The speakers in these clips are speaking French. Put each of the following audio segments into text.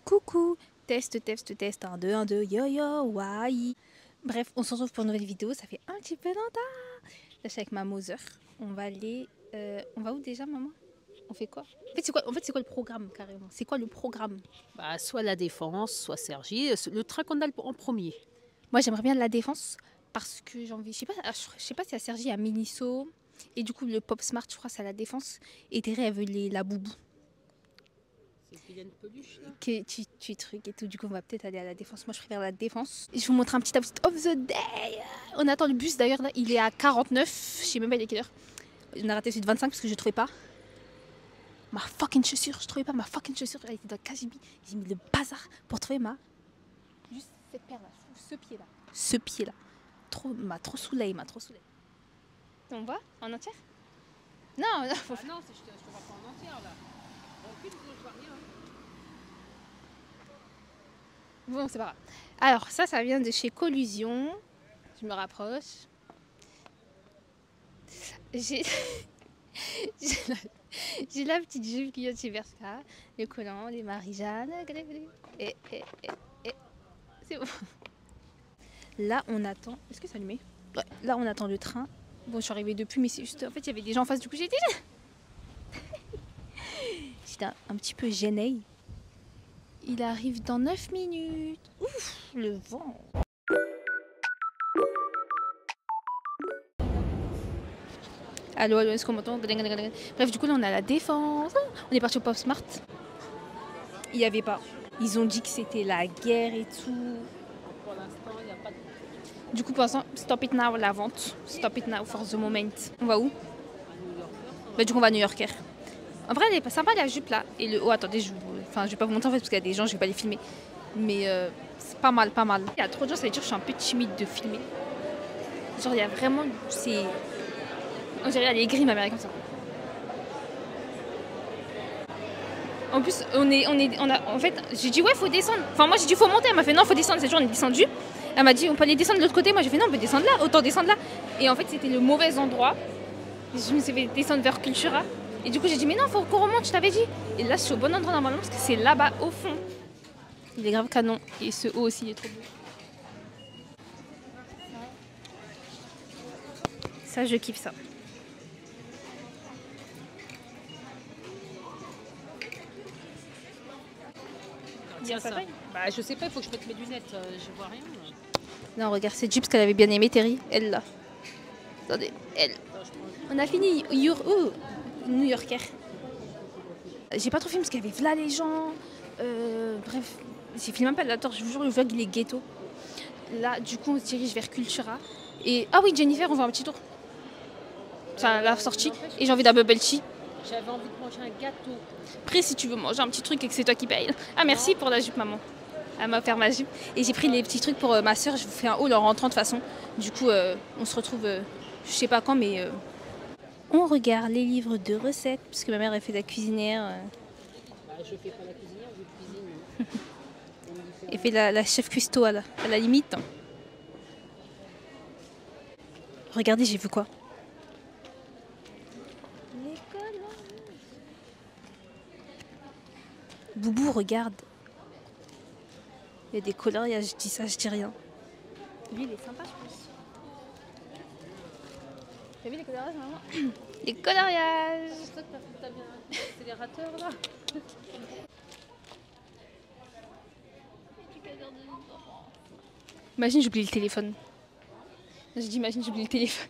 Coucou, test, 1, 2, 1, 2, yo yo, why. Bref, on se retrouve pour une nouvelle vidéo, ça fait un petit peu longtemps. Là, je suis avec ma Mother. On va aller... on va où déjà, maman? On fait quoi? En fait, c'est quoi le programme, carrément? C'est quoi le programme? Bah, soit la Défense, soit Cergy. Le train qu'on a en premier. Moi, j'aimerais bien la Défense parce que j'ai envie... Je sais pas si à Cergy, il y a Miniso. Et du coup, le Pop Smart, je crois, c'est à la Défense. Et Terry, elle veut la boubou. C'est qu'il y a une peluche, là. Tu truc et tout. Du coup, on va peut-être aller à la Défense. Moi, je préfère la Défense. Je vous montre un petit outfit of the day. On attend le bus, d'ailleurs, là. Il est à 49. Je sais même pas il est quelle heure. On a raté celui de 25 parce que je ne trouvais pas ma fucking chaussure. Je trouvais pas ma fucking chaussure. Elle était dans Kajibi. J'ai mis le bazar pour trouver juste cette paire-là. Ce pied-là. Ce pied-là. M'a trop saoulé. On voit en entière? Non, non. Ah non, je te vois pas en entière, là. Je vois rien. Bon, c'est pas grave. Alors, ça vient de chez Collusion. Je me rapproche. J'ai la petite jupe qui vient de chez Bershka, les collants, les Marie-Jeanne. Et c'est bon. Là, on attend. Est-ce que c'est allumé? Ouais. Là, on attend le train. Bon, je suis arrivée depuis, mais c'est juste. En fait, il y avait des gens en face, du coup, j'étais un petit peu gênée. Il arrive dans 9 minutes. Ouf, le vent. Allô, est-ce qu'on m'entend? Bref, du coup, là, on a la Défense. On est parti au Pop Smart. Il n'y avait pas. Ils ont dit que c'était la guerre et tout. Pour l'instant, il n'y a pas de... Du coup, pour l'instant, stop it now, la vente. Stop it now for the moment. On va où? Bah, du coup, on va à New Yorker. En vrai, elle est pas sympa, la jupe, là. Et le... Oh, attendez, je vais pas vous montrer, en fait, parce qu'il y a des gens, je vais pas les filmer. Mais c'est pas mal. Il y a trop de gens, ça veut dire que je suis un peu timide de filmer. Genre, il y a vraiment... C'est... On dirait elle est gris, ma mère est comme ça. En plus, en fait, j'ai dit ouais, faut descendre. Enfin, moi j'ai dit faut monter. Elle m'a fait non, faut descendre. Cette jour, on est descendu. Elle m'a dit on peut aller descendre de l'autre côté. Moi j'ai fait non, on peut descendre là. Autant descendre là. Et en fait, c'était le mauvais endroit. Je me suis fait descendre vers Cultura. Et du coup, j'ai dit mais non, faut qu'on remonte. Je t'avais dit. Et là, je suis au bon endroit normalement parce que c'est là-bas au fond. Il est grave canon. Et ce haut aussi, il est trop beau. Ça, je kiffe ça. Tiens, ça. Bah, je sais pas, il faut que je mette mes lunettes. Je vois rien. Non, regarde, c'est Jupe, parce qu'elle avait bien aimé Terry. Elle, là. Attendez, elle. On a fini. New Yorker. J'ai pas trop filmé parce qu'il y avait là les gens. Bref, j'ai filmé un peu la torche. Je vous jure, le vlog, il est ghetto. Là, du coup, on se dirige vers Cultura. Et... Ah oui, Jennifer, on va un petit tour. Ça l'a sortie. Et j'ai envie d'un bubble tea. J'avais envie de manger un gâteau. Après, si tu veux manger un petit truc et que c'est toi qui paye. Ah, merci pour la jupe, maman. Elle m'a offert ma jupe. Et j'ai pris les petits trucs pour ma soeur. Je vous fais un haul en rentrant de toute façon. Du coup, on se retrouve, je sais pas quand, mais... On regarde les livres de recettes, puisque ma mère, elle fait de la cuisinière. Bah, je fais pas la cuisinière, je cuisine. Elle fait la chef cuistot à la limite. Regardez, j'ai vu quoi? Boubou, regarde. Il y a des coloriages, je dis ça, je dis rien. Lui, il est sympa, je pense. T'as vu les coloriages, maman? Les coloriages! C'est ça que t'as bien un accélérateur, là? Imagine, j'oublie le téléphone. Je dis, imagine, j'oublie le téléphone.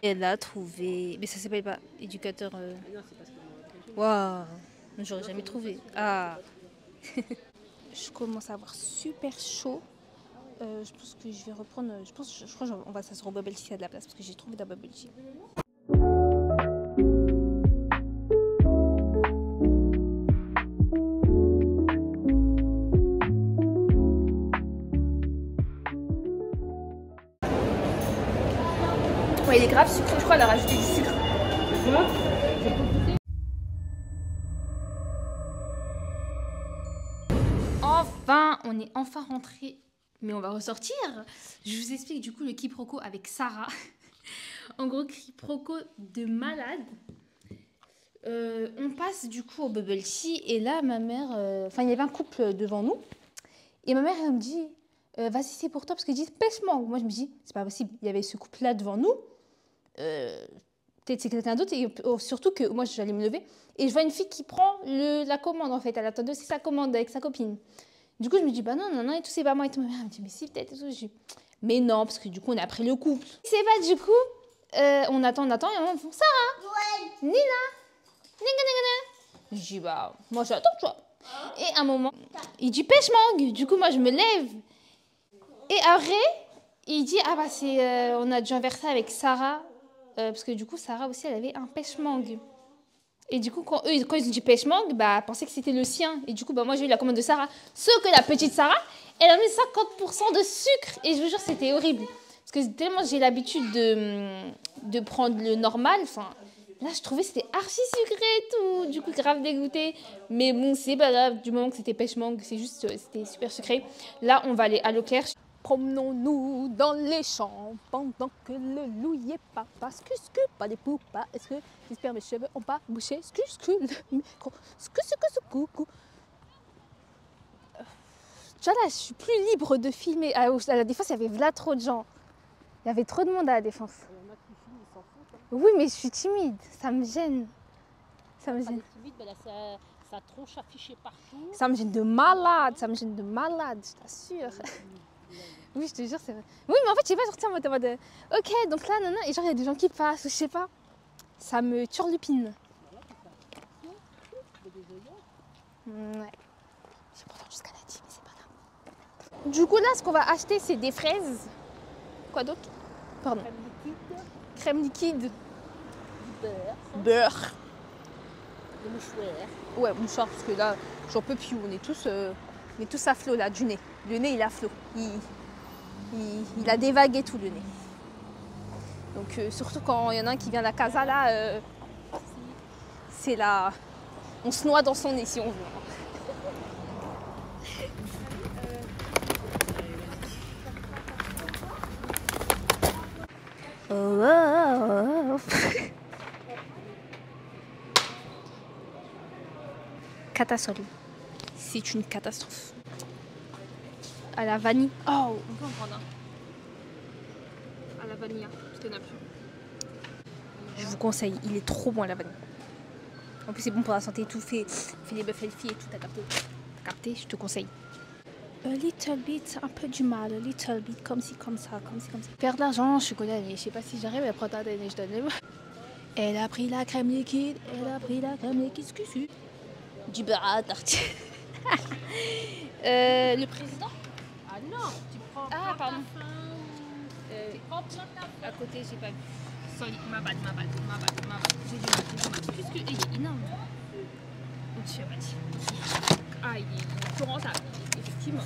Elle a trouvé... Mais ça s'appelle pas éducateur... Non, c'est parce que... Waouh, j'aurais jamais trouvé. Ah. Je commence à avoir super chaud. Je pense que je vais reprendre. Je crois qu'on va s'asseoir au bubble tea à de la place parce que j'ai trouvé de la bubble tea. Ouais, il est grave sucré, je crois, elle a rajouté du sucre. Enfin, on est enfin rentré, mais on va ressortir. Je vous explique du coup le quiproquo avec Sarah. En gros, quiproquo de malade. On passe du coup au bubble tea et là ma mère, enfin il y avait un couple devant nous et ma mère elle me dit vas-y c'est pour toi parce qu'ils disent pêche-mangue. Moi je me dis c'est pas possible, il y avait ce couple là devant nous, peut-être c'est quelqu'un d'autre et surtout que moi j'allais me lever et je vois une fille qui prend la commande en fait, elle attendait aussi sa commande avec sa copine. Du coup je me dis bah non et tout c'est pas moi et tout. Ma mère me dit mais si peut-être et tout. Je dis mais non parce que du coup on a pris le couple. C'est pas du coup on attend et on fait ça Nina. Je dis, bah, moi j'attends, tu vois. Et à un moment, il dit pêche-mangue. Du coup, moi je me lève. Et après, il dit, ah bah, on a dû inverser avec Sarah. Parce que du coup, Sarah aussi, elle avait un pêche-mangue. Et du coup, quand ils ont dit pêche-mangue, bah, elle pensait que c'était le sien. Et du coup, bah, moi j'ai eu la commande de Sarah. Sauf que la petite Sarah, elle a mis 50% de sucre. Et je vous jure, c'était horrible. Parce que tellement j'ai l'habitude de prendre le normal, enfin. Là, je trouvais que c'était archi sucré et tout. Du coup, grave dégoûté. Mais bon, c'est pas grave. Du moment que c'était pêche-mangue, c'est juste, c'était super sucré. Là, on va aller à Leclerc. Promenons-nous dans les champs pendant que le loup y est pas. Parce que pas des poux, pas. Est-ce que j'espère mes cheveux ont pas bouché? Le micro. Coucou. Tu vois, là, je suis plus libre de filmer. À la Défense, il y avait là trop de gens. Il y avait trop de monde à la Défense. Oui, mais je suis timide, ça me gêne. Ça me gêne. Timide, ben là, sa tronche affichée partout. Ça me gêne de malade, je t'assure. Oui, je te jure, c'est vrai. Oui, mais en fait, je sais pas, sortir en mode ok, donc là, non, et genre, il y a des gens qui passent, ou je sais pas. Ça me turlupine. Ouais. J'ai pourtant jusqu'à la 10, mais c'est pas grave. Du coup, là, ce qu'on va acheter, c'est des fraises. Quoi d'autre? Pardon. Crème liquide. Beurre. Des mouchoirs. Ouais, mouchoir, parce que là, j'en peux plus. On est tous à flot là, du nez. Le nez, il a flot. Il a des vagues et tout, le nez. Donc, surtout quand il y en a un qui vient de la casa, là, c'est là. On se noie dans son nez si on veut. Catastrophe. C'est une catastrophe. À la vanille. Oh, on peut en prendre un. À la vanille, parce qu'il n'y en a plus. Je vous conseille, il est trop bon à la vanille. En plus, c'est bon pour la santé et tout. Fait les bœufs healthy et tout. T'as capté, je te conseille. A little bit, un peu du mal, a little bit, comme ci, comme ça. Faire de l'argent, je suis condamnée. Je sais pas si j'arrive à prendre ta je donne. Elle a pris la crème liquide, excusez. Du beurre à tartiner. Le président? Ah non, tu prends. Ah, pardon. À À côté, j'ai pas vu. Sorry, ma bad. J'ai du mal. Puisque il est énorme. Donc, je suis abattue. Ah, il est trop rentable. Effectivement.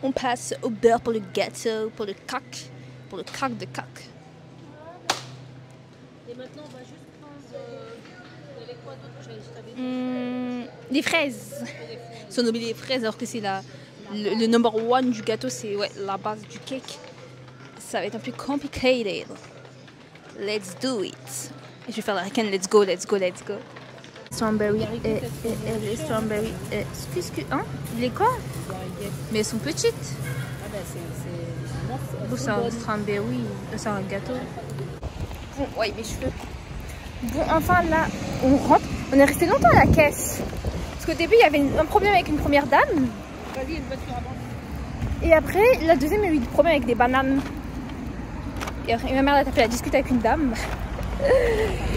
On passe au beurre pour le gâteau, pour le crack de coq. Et maintenant, on va juste prendre. Il y avait quoi d'autre? Les fraises. Ils sont nommés les fraises alors que c'est le number one du gâteau, c'est la base du cake. Ça va être un peu complicated. Let's do it. Et je vais faire la ricaine, let's go. Strawberry, les strawberry, excuse, hein? Les quoi? Mais elles sont petites. Ah ben c'est C'est un strawberry, c'est un gâteau. Bon, ouais, mes cheveux. Bon, enfin là, on rentre. On est resté longtemps à la caisse. Parce qu'au début, il y avait un problème avec une première dame. Vas-y, il y a une voiture avant. Et après, la deuxième, il y a eu des problèmes avec des bananes. Et après, ma mère a tapé la discute avec une dame.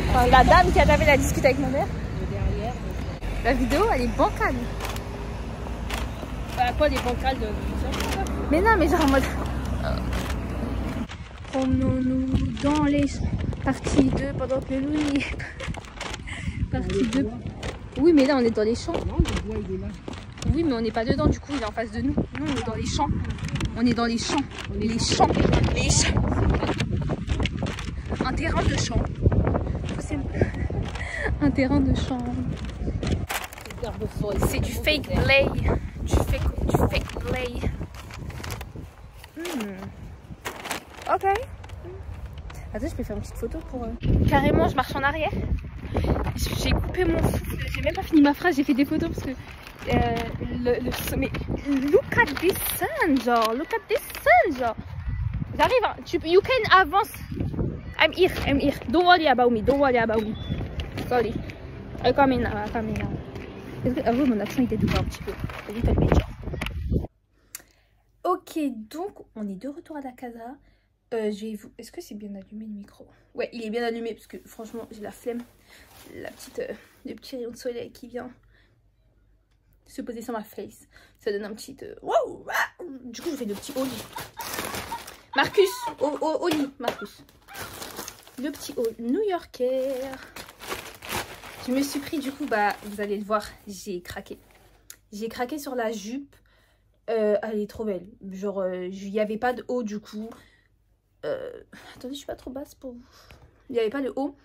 Enfin, la dame qui a tapé la discute avec ma mère. Derrière. La vidéo, elle est bancale. Bah, quoi, les bancales de. Mais non, mais genre en mode. Promenons-nous dans les. Partie 2 pendant que le loup y est. Partie 2. Oui, mais là, on est dans les champs. Non, le bois, il est là. Oui, mais on n'est pas dedans, du coup, il est en face de nous. Nous, on est dans les champs. On est dans les champs. Les champs. Un terrain de champ. Un terrain de champ. C'est du fake play. Du fake play. Ok. Attends, je peux faire une petite photo pour... Carrément, je marche en arrière. J'ai coupé mon souffle, j'ai même pas fini ma phrase, j'ai fait des photos parce que... mais look at this sun, genre, look at this sun, genre. J'arrive, hein. You can avance. I'm here. Don't worry about me. Sorry. I'm coming now. Est-ce que avant mon accent était double un petit peu? Ok, donc on est de retour à la casa. Est-ce que c'est bien allumé le micro? Ouais, il est bien allumé parce que franchement j'ai la flemme. Le petit rayon de soleil qui vient se poser sur ma face. Ça donne un petit... Wow. Du coup je fais le petit haut lit. Marcus, au lit, Marcus. Le petit haut new-yorkais. Je me suis pris du coup, bah vous allez le voir, j'ai craqué. J'ai craqué sur la jupe. Elle est trop belle. Genre, il n'y avait pas de haut du coup. Attendez, je suis pas trop basse pour vous. Il n'y avait pas de haut.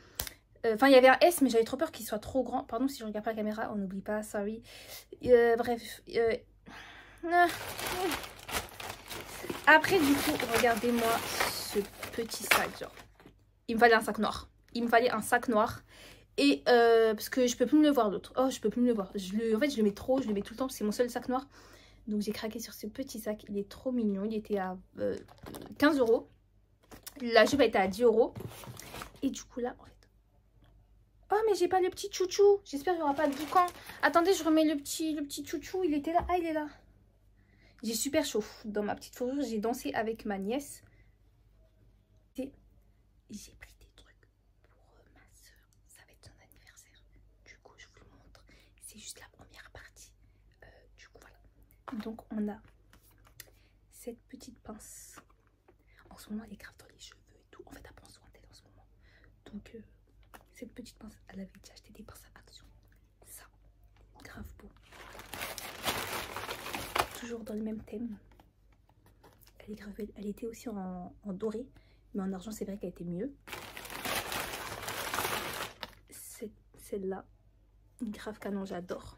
Enfin, il y avait un S, mais j'avais trop peur qu'il soit trop grand. Pardon si je regarde pas la caméra, on n'oublie pas, sorry. Bref. Après, du coup, regardez-moi ce petit sac, genre. Il me fallait un sac noir. Et parce que je peux plus me le voir l'autre. Oh, je peux plus me le voir. En fait, je le mets trop, je le mets tout le temps. C'est mon seul sac noir. Donc, j'ai craqué sur ce petit sac. Il est trop mignon. Il était à 15 €. La jupe était à 10 €. Et du coup, là, en fait... Oh, mais j'ai pas le petit chouchou. J'espère qu'il n'y aura pas de boucan. Attendez, je remets le petit chouchou. Il était là. Ah, il est là. J'ai super chaud. Dans ma petite fourrure, j'ai dansé avec ma nièce. Et j'ai pris des trucs pour ma soeur. Ça va être son anniversaire. Du coup, je vous le montre. C'est juste la première partie. Du coup, voilà. Donc, on a cette petite pince. En ce moment, elle est grave dans les cheveux et tout. En fait, elle prend soin d'elle en ce moment. Donc, cette petite pince, elle avait déjà acheté des pinces à Action. Ça, grave beau. Toujours dans le même thème. Elle est grave belle. Elle était aussi en doré, mais en argent c'est vrai qu'elle était mieux. Celle-là, grave canon, j'adore.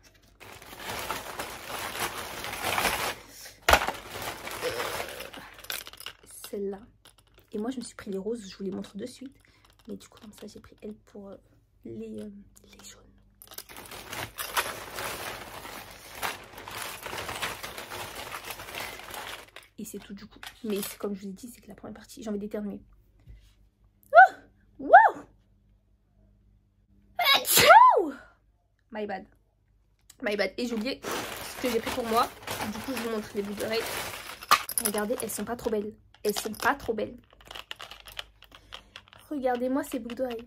Celle-là. Et moi je me suis pris les roses, je vous les montre de suite. Mais du coup comme ça j'ai pris elle pour les jaunes. Et c'est tout du coup. Mais comme je vous ai dit, c'est que la première partie, j'ai envie d'éternuer. Oh, wow. Achou. My bad. Et j'ai oublié ce que j'ai pris pour moi. Du coup, je vous montre les boucles d'oreilles. Regardez, elles sont pas trop belles. Regardez-moi ces boucles d'oreilles.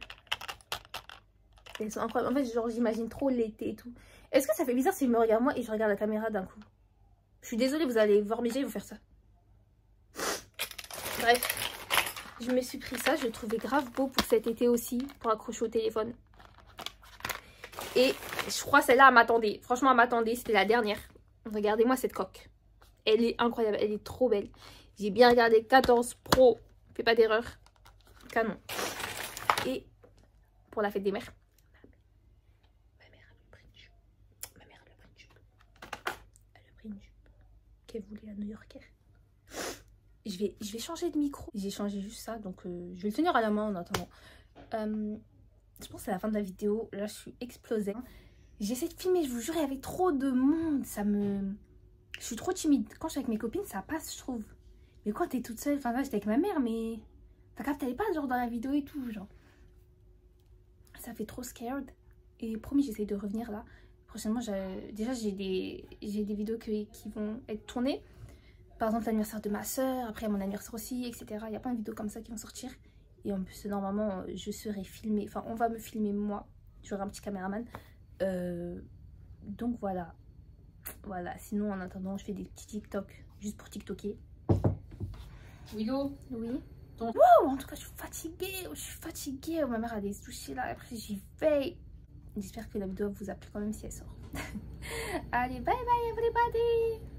Elles sont incroyables. En fait, genre, j'imagine trop l'été et tout. Est-ce que ça fait bizarre si je me regarde moi et je regarde la caméra d'un coup? Je suis désolée, vous allez voir mes yeux et vous faire ça. Bref, je me suis pris ça, je le trouvais grave beau pour cet été aussi, pour accrocher au téléphone. Et je crois celle-là, elle m'attendait. Franchement, elle m'attendait, c'était la dernière. Regardez-moi cette coque. Elle est incroyable, elle est trop belle. J'ai bien regardé 14 Pro, fais pas d'erreur. Canon. Et pour la fête des mères, ma mère a pris une jupe. Elle a pris une jupe qu'elle voulait à new-yorkais. Je vais changer de micro. J'ai changé juste ça, donc je vais le tenir à la main en attendant. Je pense que c'est la fin de la vidéo. Là, je suis explosée. J'essaie de filmer, je vous jure, il y avait trop de monde. Je suis trop timide. Quand je suis avec mes copines, ça passe, je trouve. Mais quand t'es toute seule, enfin là, j'étais avec ma mère, mais... T'as capté, t'allais pas genre dans la vidéo et tout, genre. Ça fait trop scared. Et promis, j'essaie de revenir là. Prochainement, déjà, j'ai des vidéos qui vont être tournées. Par exemple, l'anniversaire de ma soeur, après mon anniversaire aussi, etc. Il y a plein de vidéos comme ça qui vont sortir. Et en plus, normalement, je serai filmée. Enfin, on va me filmer moi. J'aurai un petit caméraman. Donc voilà. Voilà. Sinon, en attendant, je fais des petits TikTok. Juste pour TikToker. Willow. Oui. Donc... Wow, en tout cas, je suis fatiguée. Ma mère a des sushis là. Après, j'y vais. J'espère que la vidéo vous a plu quand même si elle sort. Allez, bye bye everybody.